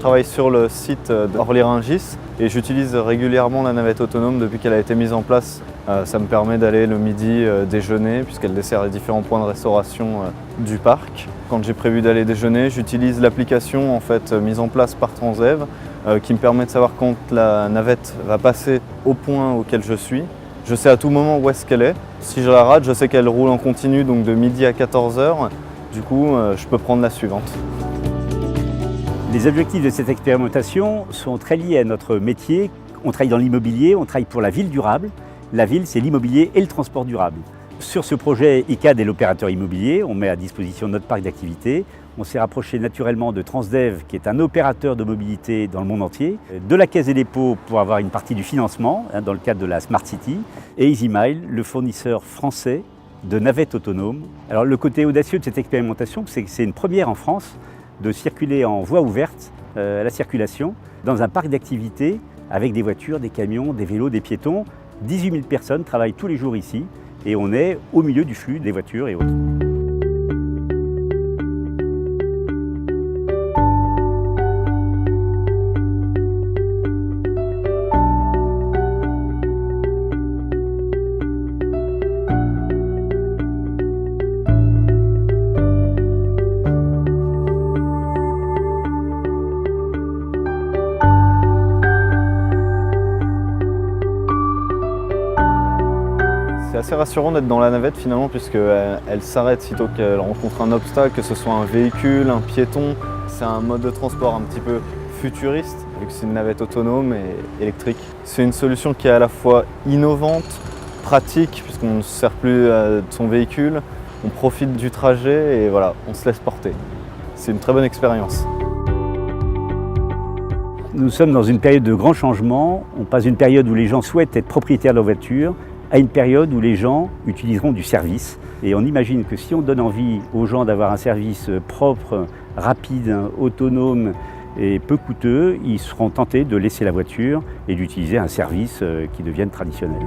travaille sur le site d'Orly-Rungis et j'utilise régulièrement la navette autonome depuis qu'elle a été mise en place. Ça me permet d'aller le midi déjeuner puisqu'elle dessert les différents points de restauration du parc. Quand j'ai prévu d'aller déjeuner, j'utilise l'application mise en place par Transdev qui me permet de savoir quand la navette va passer au point auquel je suis. Je sais à tout moment où est-ce qu'elle est. Si je la rate, je sais qu'elle roule en continu donc de midi à 14 h. Du coup, je peux prendre la suivante. Les objectifs de cette expérimentation sont très liés à notre métier. On travaille dans l'immobilier, on travaille pour la ville durable. La ville, c'est l'immobilier et le transport durable. Sur ce projet, ICAD est l'opérateur immobilier. On met à disposition notre parc d'activités. On s'est rapproché naturellement de Transdev, qui est un opérateur de mobilité dans le monde entier, de la Caisse des dépôts pour avoir une partie du financement dans le cadre de la Smart City, et EasyMile, le fournisseur français de navettes autonomes. Alors le côté audacieux de cette expérimentation, c'est que c'est une première en France de circuler en voie ouverte à la circulation dans un parc d'activités avec des voitures, des camions, des vélos, des piétons. 18 000 personnes travaillent tous les jours ici et on est au milieu du flux des voitures et autres. C'est assez rassurant d'être dans la navette finalement puisqu'elle s'arrête sitôt qu'elle rencontre un obstacle, que ce soit un véhicule, un piéton. C'est un mode de transport un petit peu futuriste vu que c'est une navette autonome et électrique. C'est une solution qui est à la fois innovante, pratique puisqu'on ne se sert plus de son véhicule, on profite du trajet et voilà, on se laisse porter. C'est une très bonne expérience. Nous sommes dans une période de grands changements. On passe d'une période où les gens souhaitent être propriétaires de leur voiture à une période où les gens utiliseront du service. Et on imagine que si on donne envie aux gens d'avoir un service propre, rapide, autonome et peu coûteux, ils seront tentés de laisser la voiture et d'utiliser un service qui devienne traditionnel.